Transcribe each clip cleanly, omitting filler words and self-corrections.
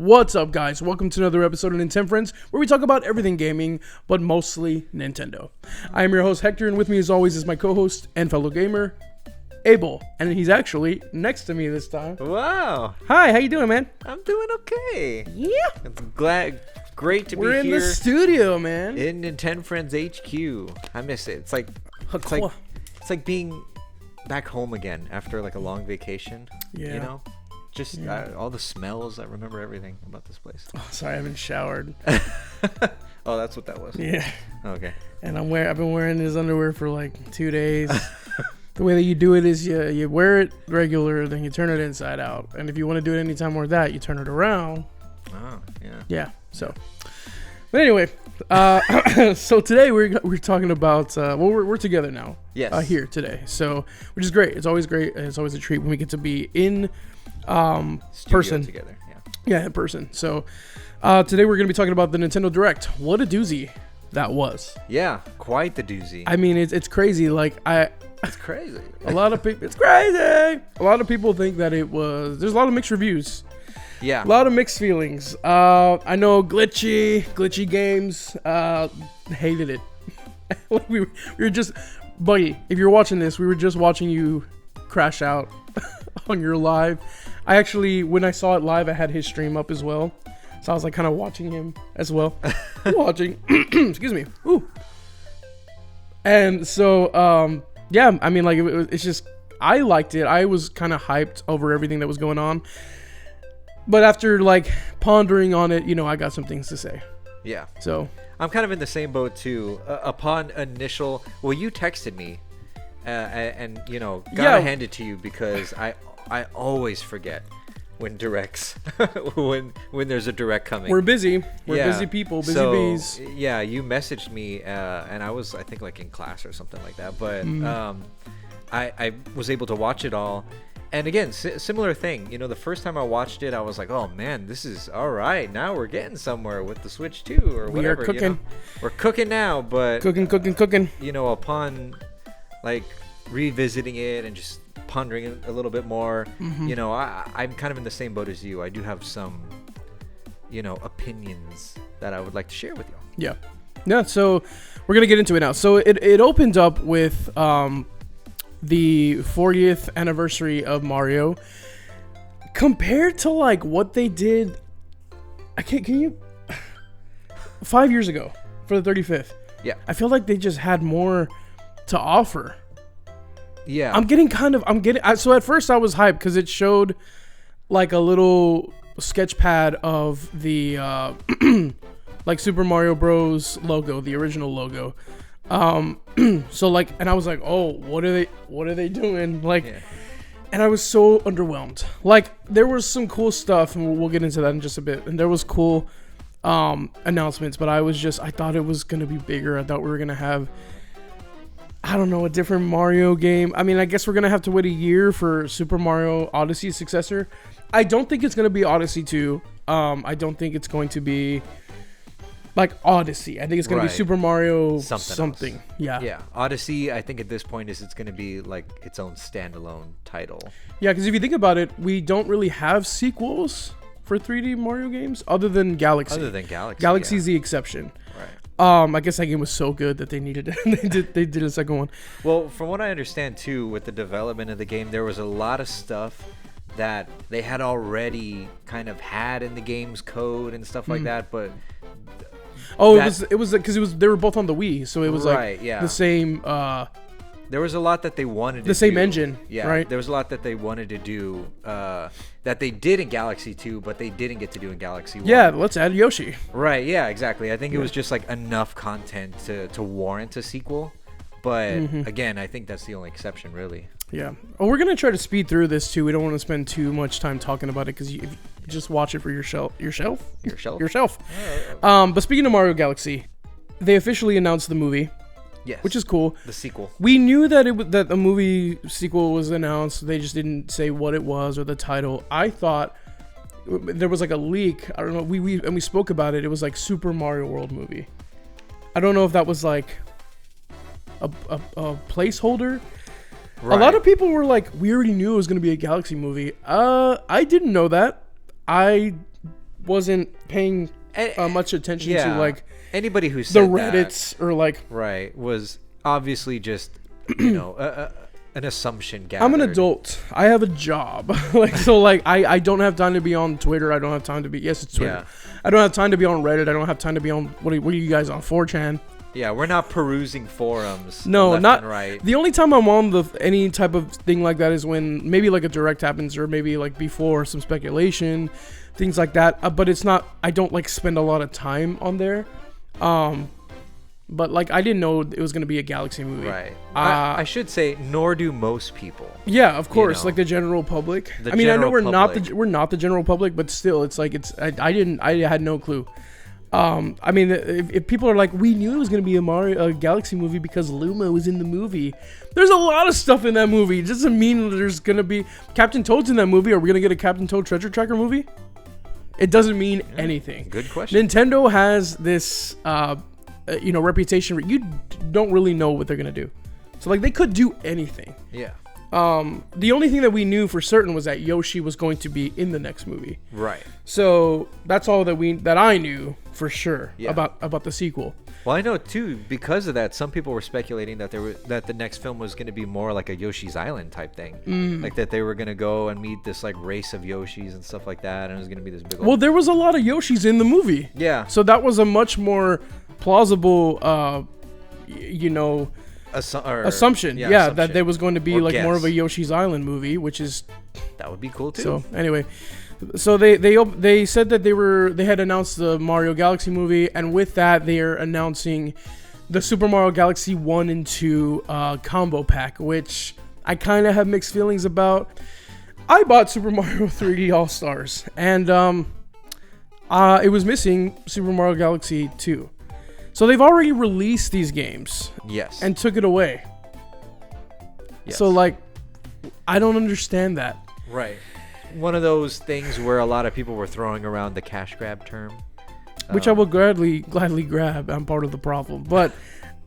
What's up, guys? Welcome to another episode of Nintendo Friends, where we talk about everything gaming, but mostly Nintendo. I am your host, Hector, and with me, as always, is my co-host and fellow gamer, Abel. And he's actually next to me this time. Wow. Hi, how you doing, man? I'm doing okay. Yeah. Great to be here. We're in the studio, man. In Nintendo Friends HQ. I miss it. It's like being back home again after like a long vacation. Yeah. You know? Just all the smells. I remember everything about this place. Oh, sorry, I haven't showered. Oh, that's what that was. Yeah. Okay. And I've been wearing this underwear for like 2 days. The way that you do it is you wear it regular, then you turn it inside out. And if you want to do it anytime more than that, you turn it around. Oh, yeah. Yeah. So, but anyway, so today we're talking about we're together now. Yes. Here today. So, which is great. It's always great. And it's always a treat when we get to be in Studio person together. Yeah. Yeah, in person. So, today we're going to be talking about the Nintendo Direct. What a doozy that was. Yeah, quite the doozy. I mean, it's crazy. Like It's crazy. a lot of people, it's crazy. A lot of people think that there's a lot of mixed reviews. Yeah. A lot of mixed feelings. I know glitchy games, hated it. Like we were just, buddy, if you're watching this, we were just watching you crash out on your live. I actually, when I saw it live, I had his stream up as well. So I was like kind of watching him as well. Excuse me. Ooh. And so, yeah, I mean, like, it's just, I liked it. I was kind of hyped over everything that was going on. But after, like, pondering on it, I got some things to say. Yeah. So. I'm kind of in the same boat, too. Upon initial, you texted me, and, gotta hand it to you because I always forget when directs, when there's a direct coming. We're busy. We're busy people, busy bees. Yeah, you messaged me, and I was, I think, like in class or something like that. But I was able to watch it all. And again, similar thing. The first time I watched it, I was like, oh, man, this is all right. Now we're getting somewhere with the Switch 2 or whatever. We are cooking. We're cooking now, but... Cooking. Upon, like, revisiting it and just pondering it a little bit more, I'm kind of in the same boat as you. I do have some, opinions that I would like to share with you. Yeah, so we're going to get into it now. So it opened up with... the 40th anniversary of Mario, compared to like what they did. Can you 5 years ago for the 35th? Yeah, I feel like they just had more to offer. Yeah, so at first I was hyped because it showed like a little sketch pad of the like Super Mario Bros logo, the original logo. So like, and I was like, oh, what are they doing? Like, yeah. And I was so underwhelmed. Like, there was some cool stuff, and we'll get into that in just a bit. And there was cool announcements, but I thought it was gonna be bigger. I thought we were gonna have, I don't know, a different Mario game. I mean, I guess we're gonna have to wait a year for Super Mario Odyssey's successor. I don't think it's gonna be Odyssey 2. I don't think it's going to be like Odyssey. I think it's going to be Super Mario something. Yeah. Yeah. Odyssey, I think at this point it's going to be like its own standalone title. Yeah, because if you think about it, we don't really have sequels for 3D Mario games other than Galaxy. Galaxy's the exception. Right. I guess that game was so good that they needed it. they did a second one. Well, from what I understand too, with the development of the game, there was a lot of stuff that they had already kind of had in the game's code and stuff like that, but it was because they were both on the Wii, so it was the same. There was a lot that they wanted to do. The same engine, yeah. Right? There was a lot that they wanted to do that they did in Galaxy 2, but they didn't get to do in Galaxy 1. Yeah, let's add Yoshi. Right, yeah, exactly. I think it was just like enough content to warrant a sequel. But again, I think that's the only exception, really. Yeah. Well, we're going to try to speed through this, too. We don't want to spend too much time talking about it because you just watch it for yourself. But speaking of Mario Galaxy, they officially announced the movie. Yes. Which is cool. The sequel. We knew that that a movie sequel was announced. They just didn't say what it was or the title. I thought there was like a leak. I don't know. We spoke about it. It was like Super Mario World movie. I don't know if that was like a placeholder. Right. A lot of people were like, we already knew it was going to be a Galaxy movie. I didn't know that. I wasn't paying much attention to like anybody who the said Reddits or like. right was obviously just an assumption gathered. I'm an adult. I have a job. Like so like I don't have time to be on Twitter. I don't have time to be it's Twitter. I don't have time to be on Reddit. I don't have time to be on what are you guys on 4chan? Yeah, we're not perusing forums. No, left not and right. The only time I'm on any type of thing like that is when maybe like a direct happens or maybe like before some speculation, things like that. But it's not. I don't like spend a lot of time on there. But like I didn't know it was gonna be a Galaxy movie. Right. I should say, nor do most people. Yeah, of course, know. like the general public. The I mean, I know general we're not the general public, but still, it's like I had no clue. I mean, if people are like, we knew it was gonna be a Galaxy movie because Luma was in the movie. There's a lot of stuff in that movie. It doesn't mean there's gonna be Captain Toad's in that movie. Are we gonna get a Captain Toad Treasure Tracker movie? It doesn't mean anything. Good question. Nintendo has this, reputation. You don't really know what they're gonna do. So like they could do anything. Yeah. The only thing that we knew for certain was that Yoshi was going to be in the next movie. Right. So that's all that I knew for sure about the sequel. Well, I know too because of that. Some people were speculating that the next film was going to be more like a Yoshi's Island type thing, like that they were going to go and meet this like race of Yoshis and stuff like that, and it was going to be this big. Well, there was a lot of Yoshis in the movie. Yeah. So that was a much more plausible, assumption. Yeah, that there was going to be Or like guess. more of a Yoshi's Island movie, which is That would be cool too. so. Anyway, so they said that they had announced the Mario Galaxy movie, and with that they are announcing the Super Mario Galaxy 1 and 2 combo pack, which I kind of have mixed feelings about. I bought Super Mario 3D All Stars, and it was missing Super Mario Galaxy 2. So they've already released these games Yes. and took it away. Yes. So like, I don't understand that. Right. One of those things where a lot of people were throwing around the cash grab term. Which I will gladly grab. I'm part of the problem. But,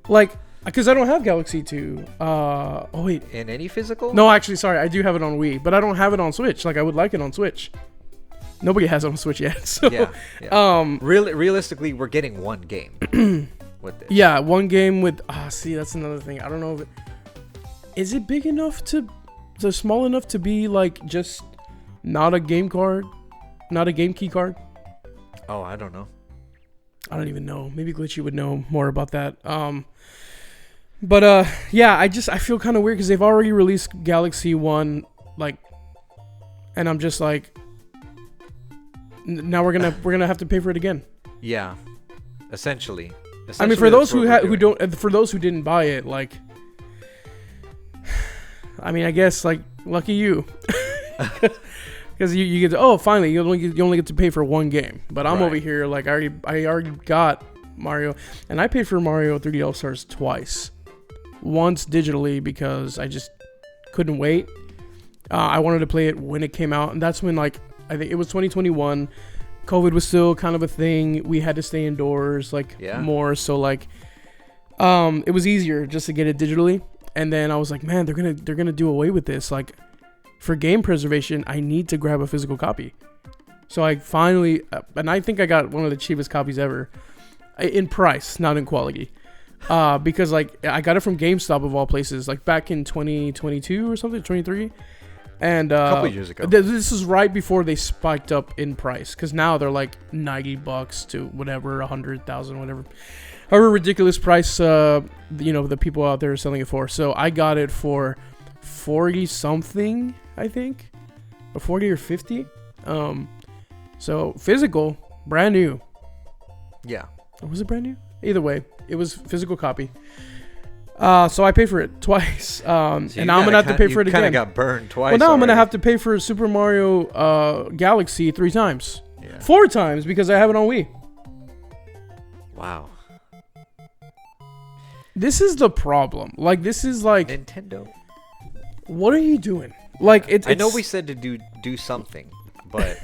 like, because I don't have Galaxy 2. Oh, wait. In any physical? No, actually, sorry. I do have it on Wii. But I don't have it on Switch. Like, I would like it on Switch. Nobody has it on Switch yet. So, Yeah. Realistically, we're getting one game with this. Yeah, one game with... see, that's another thing. I don't know if it... Is it big enough small enough to be, like, just not a game card? Not a game key card? Oh, I don't know. I don't even know. Maybe Glitchy would know more about that. But yeah, I feel kind of weird because they've already released Galaxy 1, like, and I'm just like, now we're gonna have to pay for it again. Yeah, essentially. I mean, for those for those who didn't buy it, like, I mean, I guess like lucky you, because you get to, finally you only get to pay for one game. But I'm over here like I already got Mario, and I paid for Mario 3D All Stars twice. Once digitally because I just couldn't wait. I wanted to play it when it came out, and that's when, like, I think it was 2021. COVID was still kind of a thing. We had to stay indoors, more. So, like, it was easier just to get it digitally. And then I was like, man, they're gonna do away with this. Like, for game preservation, I need to grab a physical copy. So I finally, and I think I got one of the cheapest copies ever, in price, not in quality. Because like I got it from GameStop of all places, like back in 2022 or something, 23, and a couple of years ago. This is right before they spiked up in price, because now they're like $90 to whatever, 100,000, whatever, however ridiculous price the people out there are selling it for. So I got it for 40 something, I think, or 40 or 50. So physical, brand new. Yeah. Or was it brand new? Either way, it was physical copy. So I paid for it twice. And now I'm going to have to pay for it again. You kind of got burned twice. Well, now already. I'm going to have to pay for Super Mario Galaxy 3 times. Yeah. 4 times because I have it on Wii. Wow. This is the problem. Like, this is like... Nintendo. What are you doing? Like, it's... I know we said to do something, but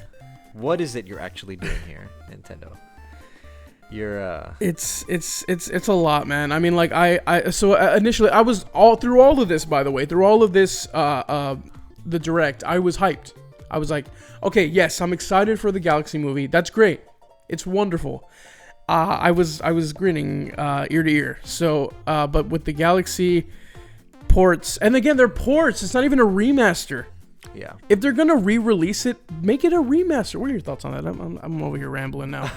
what is it you're actually doing here, Nintendo? You're It's a lot, man. I mean, like initially I was all of this, by the way, through all of this the direct, I was hyped. I was like, okay, yes, I'm excited for the Galaxy movie. That's great. It's wonderful. I was grinning ear to ear. So, but with the Galaxy ports, and again, they're ports. It's not even a remaster. Yeah. If they're gonna re-release it, make it a remaster. What are your thoughts on that? I'm over here rambling now.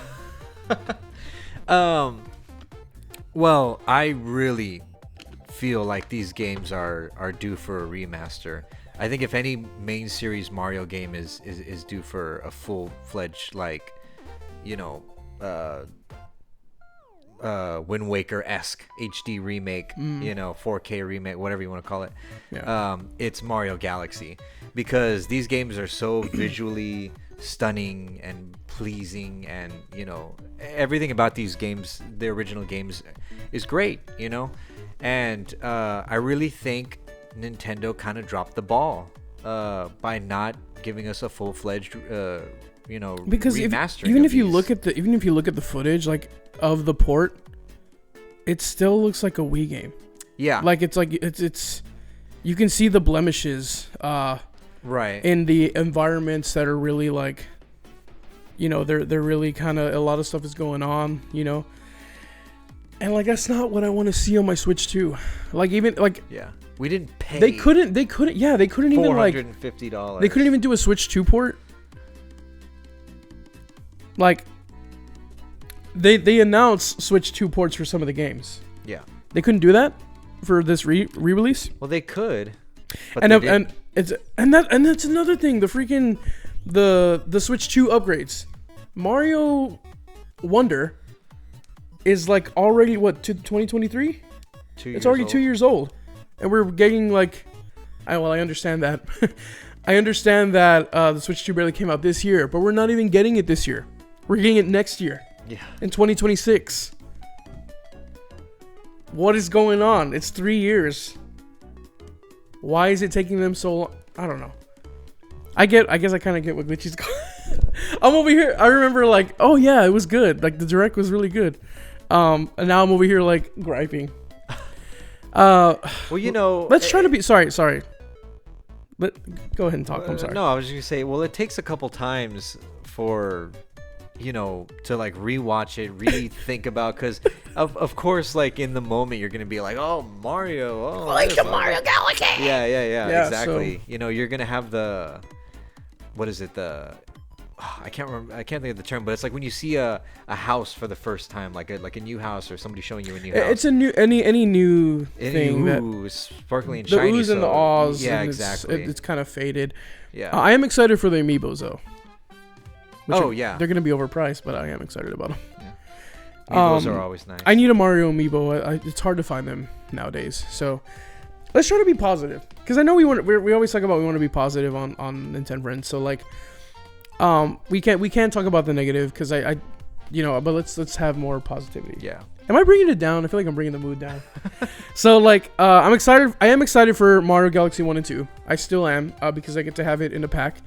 Well, I really feel like these games are due for a remaster. I think if any main series Mario game is due for a full-fledged, like, you know, Wind Waker-esque HD remake, you know, 4K remake, whatever you want to call it. Yeah. It's Mario Galaxy, because these games are so visually stunning and pleasing, and you know, everything about these games, the original games, is great, you know. And I really think Nintendo kind of dropped the ball by not giving us a full-fledged you know, because remastering. even if you look at the footage, like, of the port, it still looks like a Wii game. Yeah. Like it's you can see the blemishes right in the environments that are really, like, you know, they're really kind of, a lot of stuff is going on, you know. And like, that's not what I want to see on my Switch 2. Like, even like, yeah, we didn't pay. They couldn't even, like, $450. they couldn't even do a Switch 2 port. Like, they announced Switch 2 ports for some of the games. Yeah. They couldn't do that for this re-release. Well, they could. But And that's another thing. The freaking the Switch 2 upgrades. Mario Wonder is, like, already what, to 2023? It's already 2 years old, and we're getting, like, I understand that. I understand that the Switch 2 barely came out this year, but we're not even getting it this year. We're getting it next year. Yeah. In 2026. What is going on? It's 3 years. Why is it taking them so long? I don't know. I guess I kind of get what Glitchy's going. I'm over here. I remember, like, oh yeah, it was good. Like, the Direct was really good. And now I'm over here, like, griping. Well, you know, let's try to be sorry. Go ahead and talk. I'm sorry. No, I was just gonna say, well, it takes a couple times for, you know, to, like, rewatch it, think about, because of course, like, in the moment you're gonna be like, oh, Mario, oh, like a Mario Galaxy. Yeah, exactly. So, you know, you're gonna have the, what is it, I can't remember. I can't think of the term, but it's like when you see a house for the first time, like a new house, or somebody showing you a new house. It's a new any new thing that sparkly and the shiny. oohs and the ahs. Yeah, and exactly. It's kind of faded. Yeah. I am excited for the amiibos though. Yeah. They're gonna be overpriced, but I am excited about them. Yeah. Amiibos are always nice. I need a Mario amiibo. It's hard to find them nowadays. So let's try to be positive, because I know we always talk about we want to be positive on Nintendo Friends. So, like, we can't talk about the negative, because I you know, but let's have more positivity. Yeah. Am I bringing it down? I feel like I'm bringing the mood down. So, like, I'm excited. I am excited for Mario Galaxy 1 and 2. I still am, because I get to have it in a pack.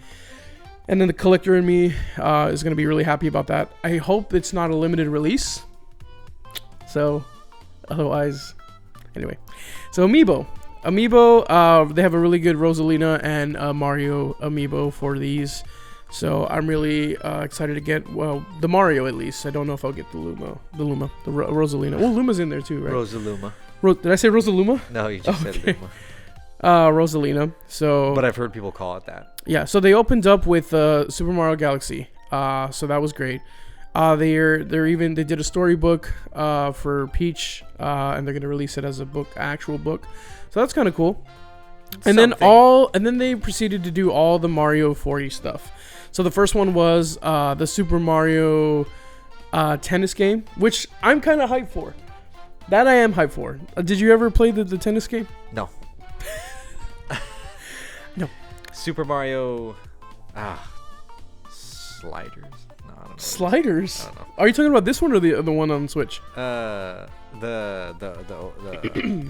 And then the collector in me is going to be really happy about that. I hope it's not a limited release. So, otherwise, anyway. So, Amiibo, they have a really good Rosalina and Mario Amiibo for these. So I'm really excited to get, well, the Mario at least. I don't know if I'll get the Rosalina. Well, Luma's in there too, right? Rosaluma. Did I say Rosaluma? No, you just said Luma. Rosalina. So, but I've heard people call it that. Yeah. So they opened up with Super Mario Galaxy. So that was great. They did a storybook for Peach, and they're gonna release it as a book, actual book. So that's kind of cool. And then they proceeded to do all the Mario 40 stuff. So the first one was the Super Mario tennis game, which I'm kind of hyped for. That I am hyped for. Did you ever play the tennis game? No. No. Super Mario sliders. No, I don't know. Sliders? I don't know. Are you talking about this one or the one on Switch? The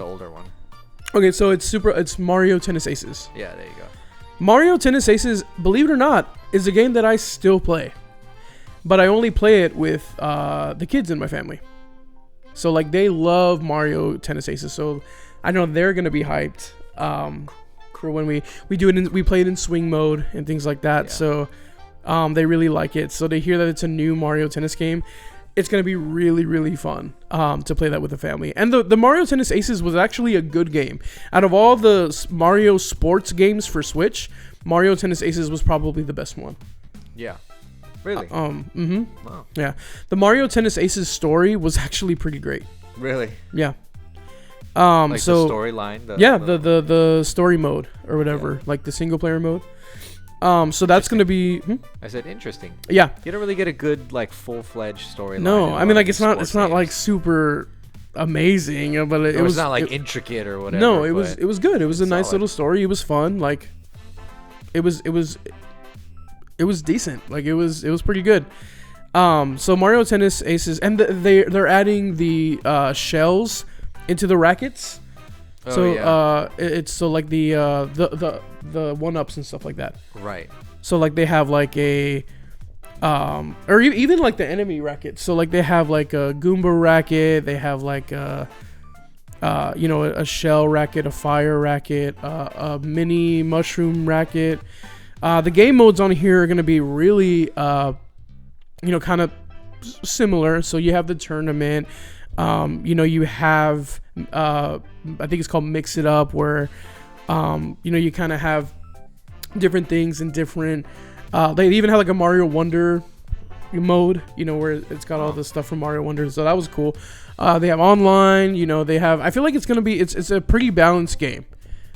older one. Okay, so it's Mario Tennis Aces. Yeah, there you go. Mario Tennis Aces, believe it or not, is a game that I still play. But I only play it with the kids in my family. So, like, they love Mario Tennis Aces. So I know they're going to be hyped. for when we do it. We play it in swing mode and things like that. Yeah. So they really like it. So they hear that it's a new Mario Tennis game. It's gonna be really, really fun to play that with the family. And the Mario Tennis Aces was actually a good game. Out of all the Mario sports games for Switch, Mario Tennis Aces was probably the best one. Yeah. Really? Wow. Yeah. The Mario Tennis Aces story was actually pretty great. Really? Yeah. Like So the storyline? the story mode or whatever, like the single player mode. So that's gonna be. I said interesting. Yeah. You don't really get a good like full-fledged storyline. No, I mean like it's not sports like games. super amazing, but it Or was it's not like it- intricate or whatever. No, it but was good. It was a it's nice solid. little story. It was fun. Like it was decent. Like it was pretty good. So Mario Tennis Aces, and they're adding the shells into the rackets. Oh, So yeah. it's so like the 1-ups and stuff like that. Right. So like they have like a or even like the enemy racket. So like they have like a Goomba racket, they have like a a shell racket, a fire racket, a mini mushroom racket. The game modes on here are going to be really kind of similar. So you have the tournament, you have I think it's called Mix It Up, where you kind of have different things and different they even have like a Mario Wonder mode, where it's got all the stuff from Mario Wonder, so that was cool. They have online, they have, I feel like it's gonna be, it's a pretty balanced game.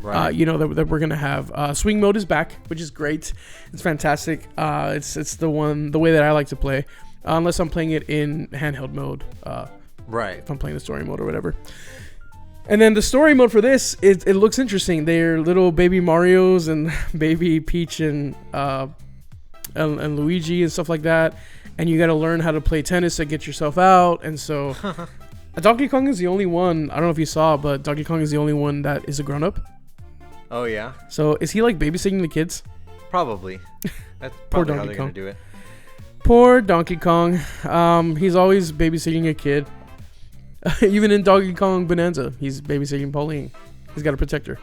Right. That we're gonna have. Swing mode is back, which is great. It's fantastic. It's the way that I like to play, unless I'm playing it in handheld mode. Right. If I'm playing the story mode or whatever. And then the story mode for this, it looks interesting. They're little baby Marios and baby Peach and Luigi and stuff like that. And you got to learn how to play tennis to get yourself out. And so Donkey Kong is the only one, I don't know if you saw, but Donkey Kong is the only one that is a grown-up. Oh yeah. So is he like babysitting the kids? Probably. That's Poor probably how Donkey they're Kong. gonna do it. Poor Donkey Kong. He's always babysitting a kid. Even in Donkey Kong Bonanza, he's babysitting Pauline. He's got to protect her.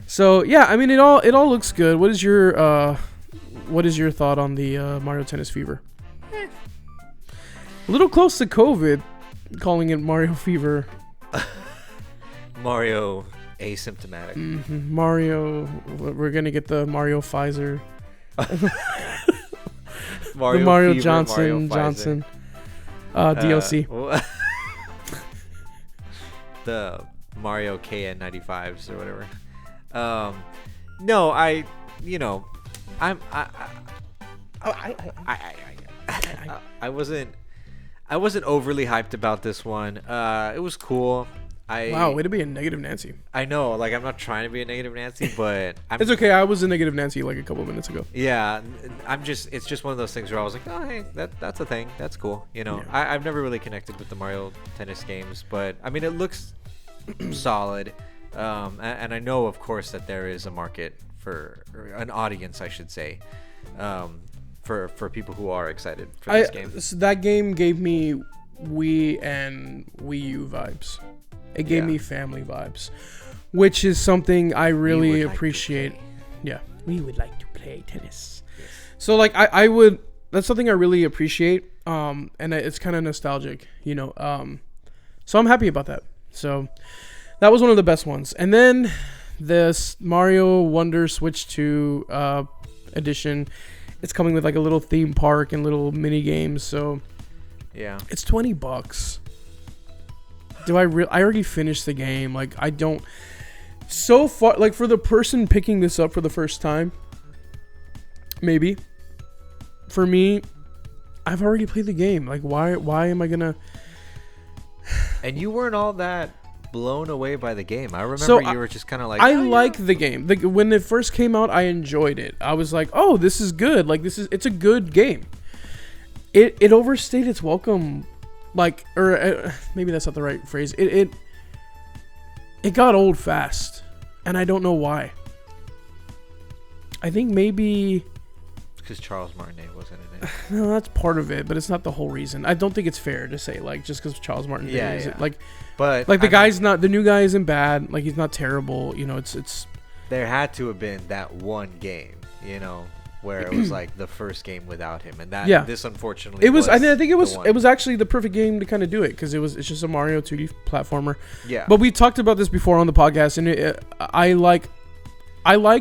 So yeah, I mean it all looks good. What is your thought on the Mario Tennis Fever? A little close to COVID, calling it Mario Fever. Mario asymptomatic. Mario, we're gonna get the Mario Pfizer, Mario the Mario Fever, Johnson Mario Pfizer. Johnson DLC. The Mario KN95s or whatever. No, I wasn't overly hyped about this one. It was cool. Wow, way to be a negative Nancy. I know, like I'm not trying to be a negative Nancy, but It's okay. I was a negative Nancy like a couple minutes ago. yeah, it's just one of those things where I was like, oh hey, that's a thing, that's cool. Yeah. I've never really connected with the Mario Tennis games, but I mean it looks solid, and I know of course that there is a market or an audience, I should say, for people who are excited for this game. So that game gave me Wii and Wii U vibes. It gave Yeah. me family vibes, which is something I really would like to appreciate. play. Yeah, we would like to play tennis. So like I would. That's something I really appreciate. And it's kind of nostalgic, So I'm happy about that. So that was one of the best ones. And then this Mario Wonder Switch 2 edition. It's coming with like a little theme park and little mini games. So Yeah. it's $20. I already finished the game. Like I don't. So far, like for the person picking this up for the first time, maybe. For me, I've already played the game. Like why am I gonna? And you weren't all that blown away by the game. I remember So you were just kind of like, I "Oh, yeah." like the game. When it first came out, I enjoyed it. I was like, oh, this is good. Like it's a good game. It overstayed its welcome, like, or maybe that's not the right phrase. It got old fast, and I don't know why. I think maybe because Charles Martinet wasn't in it. no, that's part of it, but it's not the whole reason. I don't think it's fair to say like just because Charles Martin Yeah, is yeah. like But the I mean, guy's not, the new guy isn't bad. Like he's not terrible. It's there had to have been that one game, you know, where it was like the first game without him, and that this unfortunately it was. I think it was. the one. It was actually the perfect game to kind of do it because it's just a Mario 2D platformer. Yeah. But we talked about this before on the podcast, and I like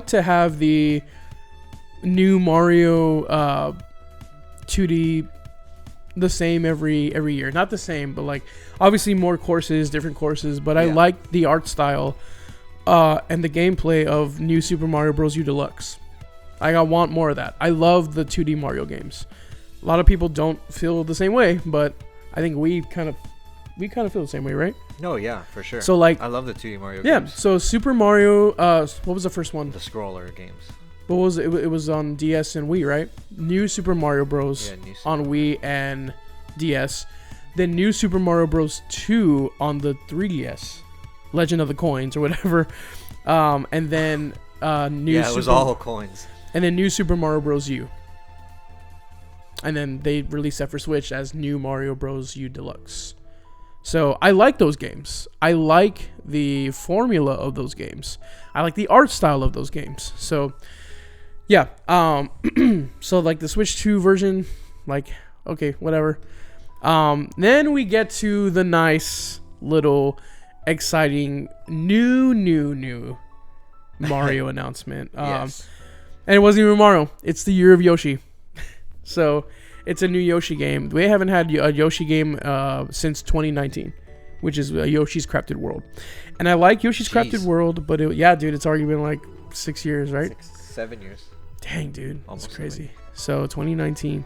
to have the new Mario 2D the same every year. Not the same, but like obviously more courses, different courses. But I like the art style and the gameplay of New Super Mario Bros. U Deluxe. I want more of that. I love the 2D Mario games. A lot of people don't feel the same way, but I think we kind of feel the same way, right? No, yeah, for sure. So like, I love the 2D Mario yeah. games. So Super Mario, what was the first one? The scroller games. What was it? It was on DS and Wii, right? New Super Mario Bros. On Wii and DS. Then New Super Mario Bros. 2 on the 3DS, Legend of the Coins or whatever. And then New it was all coins. And then New Super Mario Bros. U. And then they released that for Switch as New Mario Bros. U Deluxe. So I like those games. I like the formula of those games. I like the art style of those games. So yeah. So like the Switch 2 version, like, okay, whatever. Then we get to the nice little exciting new Mario announcement. Yes. And it wasn't even Mario. It's the Year of Yoshi. So it's a new Yoshi game. We haven't had a Yoshi game since 2019, which is Yoshi's Crafted World. And I like Yoshi's Crafted World, but dude, it's already been like 6 years, right? 7 years. Dang, dude. Almost That's crazy. So 2019.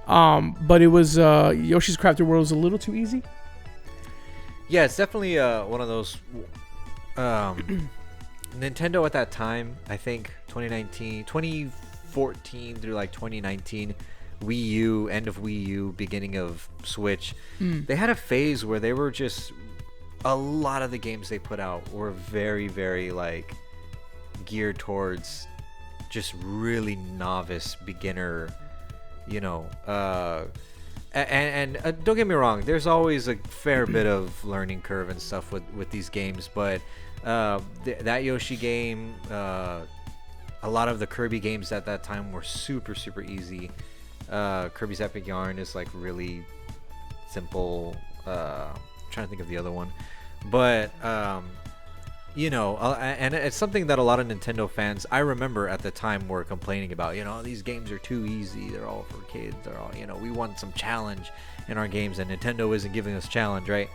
But it was Yoshi's Crafted World was a little too easy. Yeah, it's definitely one of those Nintendo at that time, I think 2014 through like 2019, Wii U, end of Wii U, beginning of Switch, they had a phase where they were just, a lot of the games they put out were very, very like geared towards just really novice beginner, you know, and don't get me wrong, there's always a fair bit of learning curve and stuff with these games, but that Yoshi game, a lot of the Kirby games at that time were super easy. Kirby's Epic Yarn is like really simple. I'm trying to think of the other one, but you know, and it's something that a lot of Nintendo fans, I remember at the time, were complaining about. You know, these games are too easy. They're all for kids. They're all, you know, we want some challenge in our games, and Nintendo isn't giving us challenge, right?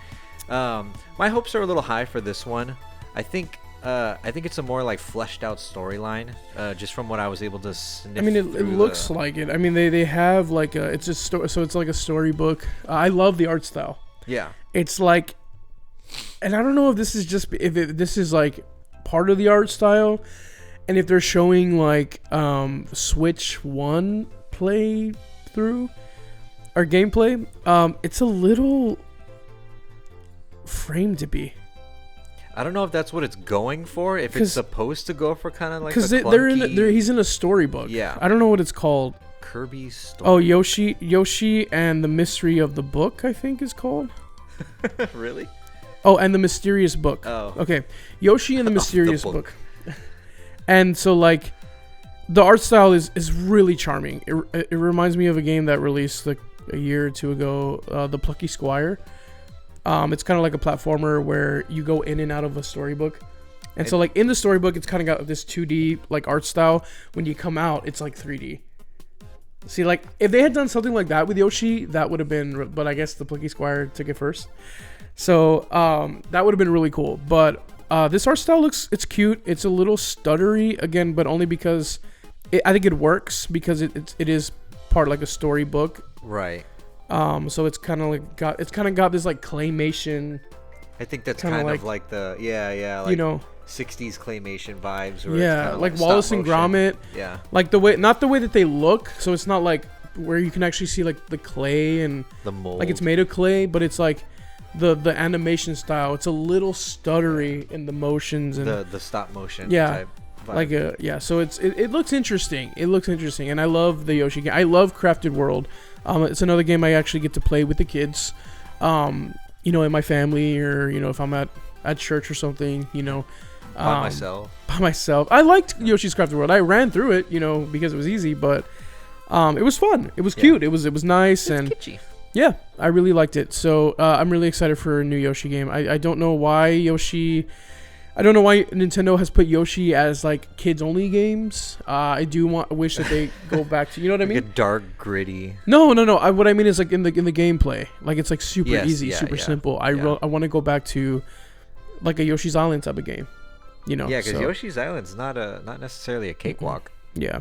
My hopes are a little high for this one. I think it's a more like fleshed out storyline, just from what I was able to sniff. I mean, it looks like it. I mean, they have like it's a so it's like a storybook. I love the art style. Yeah. It's like, and I don't know if this is just this is like part of the art style, and if they're showing like Switch 1 playthrough or gameplay, it's a little framed to be. I don't know if that's what it's going for. If it's supposed to go for kind of like because he's in a storybook. Yeah. I don't know what it's called. Kirby story. Oh, Yoshi and the Mystery of the Book, I think is called. Really? Oh, and the Mysterious Book. Oh. Okay. Yoshi and the Mysterious Book. And so like the art style is really charming. It reminds me of a game that released like a year or two ago, The Plucky Squire. It's kind of like a platformer where you go in and out of a storybook. And so like in the storybook, it's kind of got this 2D like art style. When you come out, it's like 3D. See, like if they had done something like that with Yoshi, that would have been, but I guess the Plucky Squire took it first. So that would have been really cool. But this art style it's cute. It's a little stuttery again, but only because I think it works because it is part like a storybook. Right. So it's kind of like got this like claymation. I think that's kind of like the like, you know, 60s claymation vibes. Yeah, like Wallace and Gromit. Yeah. Like not the way that they look. So it's not like where you can actually see like the clay and the mold. Like it's made of clay, but it's like the animation style. It's a little stuttery in the motions and the stop motion. Yeah. Type vibe. Like so it looks interesting. It looks interesting, and I love the Yoshi game. I love Crafted World. It's another game I actually get to play with the kids. You know, in my family, or you know, if I'm at church or something, you know, By myself. By myself. I liked Yoshi's Crafted World. I ran through it, because it was easy, but it was fun. It was cute. It was nice, and kitschy. yeah, I really liked it. So I'm really excited for a new Yoshi game. I don't know why Nintendo has put Yoshi as like kids only games. I wish that they go back to, you know what I mean? Like a dark, gritty. No. What I mean is like in the gameplay, like it's like super easy, super simple. I want to go back to like a Yoshi's Island type of game. Yeah, because Yoshi's Island's not necessarily a cakewalk. Yeah.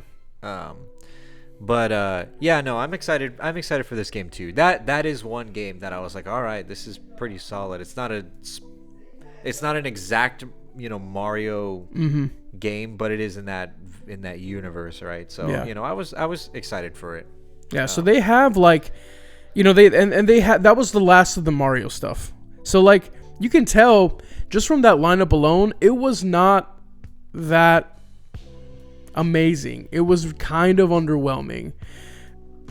But I'm excited. I'm excited for this game too. That is one game that I was like, all right, this is pretty solid. It's not an exact Mario game, but it is in that universe, right? So I was excited for it. Yeah. So they have like, they had that was the last of the Mario stuff. So like you can tell just from that lineup alone, it was not that amazing. It was kind of underwhelming.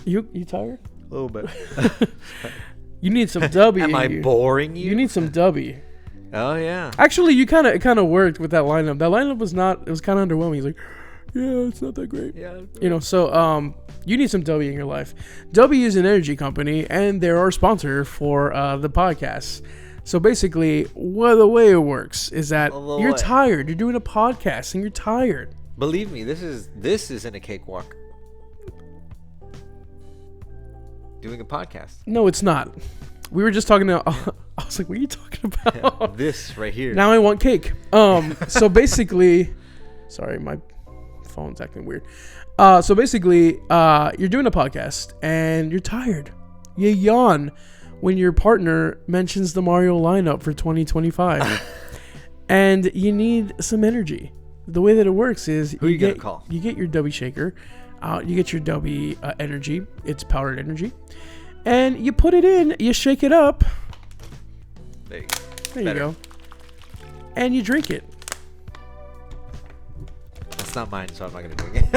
You tired? A little bit. You need some W. Am I boring you? You need some W. Oh yeah. Actually, it kind of worked with that lineup. That lineup was not. It was kind of underwhelming. He's like, yeah, it's not that great. Yeah. So you need some W in your life. W is an energy company, and they're our sponsor for the podcast. So basically, the way it works is that you're tired. You're doing a podcast and you're tired. Believe me, this isn't a cakewalk. Doing a podcast. No, it's not. We were just talking. I was like, "What are you talking about?" Yeah, this right here. Now I want cake. So basically, sorry, my phone's acting weird. So basically, you're doing a podcast and you're tired. You yawn when your partner mentions the Mario lineup for 2025, and you need some energy. The way that it works is you gonna call? You get your W shaker, you get your W energy. It's powdered energy, and you put it in. You shake it up. There you go. And you drink it. That's not mine, so I'm not gonna drink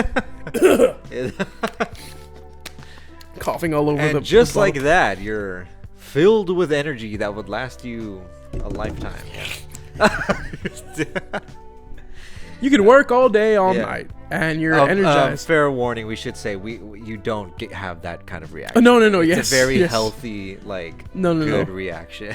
it. Coughing all over and just like that, you're filled with energy that would last you a lifetime. You could work all day, all night, and you're energized. Fair warning, we should say you don't have that kind of reaction. No. It's a very healthy, good reaction.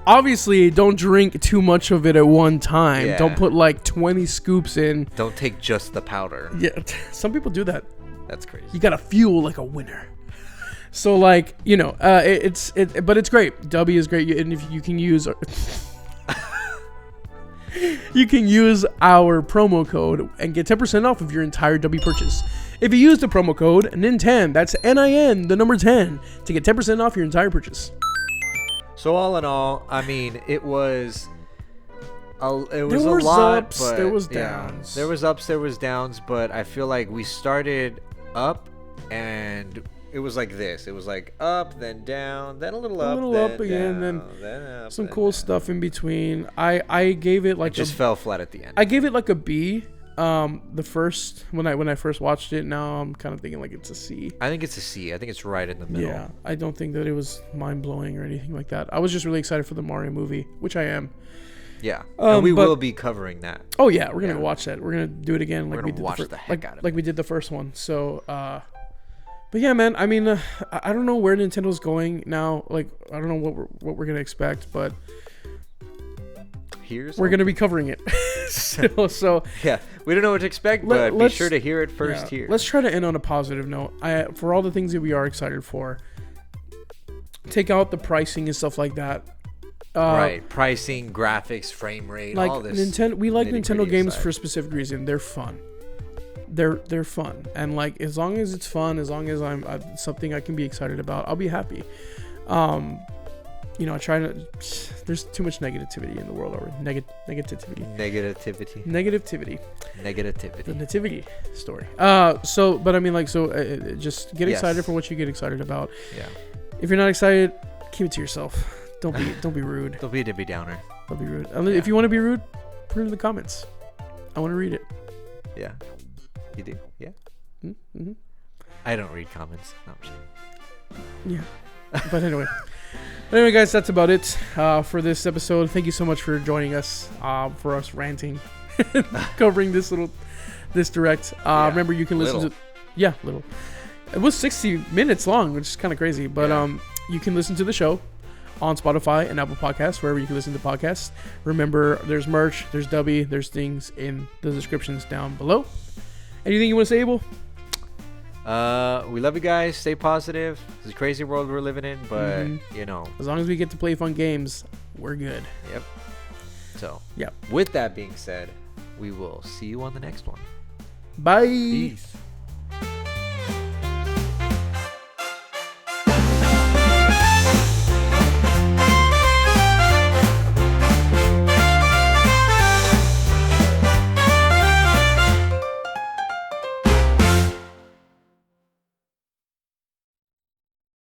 Obviously, don't drink too much of it at one time. Yeah. Don't put like 20 scoops in. Don't take just the powder. Yeah, some people do that. That's crazy. You gotta fuel like a winner. So like but it's great. W is great, and if you can use. You can use our promo code and get 10% off of your entire W purchase. If you use the promo code NIN10, that's NIN, the number 10, to get 10% off your entire purchase. So all in all, I mean, it was a lot. There was downs. There was ups, there was downs, but I feel like we started up and it was like this. It was like up, then down, then a little up again, then up, some cool stuff in between. I gave it like it just fell flat at the end. I gave it like a B. The first when I first watched it. Now I'm kind of thinking like it's a C. I think it's a C. I think it's right in the middle. Yeah, I don't think that it was mind blowing or anything like that. I was just really excited for the Mario movie, which I am. Yeah, and we will be covering that. Oh yeah, we're gonna watch that. We're gonna do it again, like we did watch the heck out of it. Like we did the first one. So. But yeah, man. I mean, I don't know where Nintendo's going now. Like, I don't know what we're gonna expect, but we're gonna be covering it. so yeah, we don't know what to expect, but be sure to hear it first here. Let's try to end on a positive note. For all the things that we are excited for, take out the pricing and stuff like that. Right, pricing, graphics, frame rate, all this. We like Nintendo games for a specific reason. They're fun. They're fun, and like as long as it's fun, as long as I'm something I can be excited about, I'll be happy. I try to. There's too much negativity in the world already. Negativity. The nativity story. But I mean, just get excited for what you get excited about. Yeah. If you're not excited, keep it to yourself. Don't be rude. Don't be a Debbie Downer. Don't be rude. If you want to be rude, put it in the comments. I want to read it. Yeah. You do? Yeah? Mm-hmm. I don't read comments. No, I'm yeah. But anyway, guys, that's about it for this episode. Thank you so much for joining us for us ranting, covering this direct. Remember, you can listen to little. It was 60 minutes long, which is kind of crazy. But you can listen to the show on Spotify and Apple Podcasts, wherever you can listen to podcasts. Remember, there's merch, there's Dubby, there's things in the descriptions down below. Anything you want to say, Abel? We love you guys. Stay positive. It's a crazy world we're living in, but as long as we get to play fun games, we're good. Yep. So, yep. With that being said, we will see you on the next one. Bye. Peace.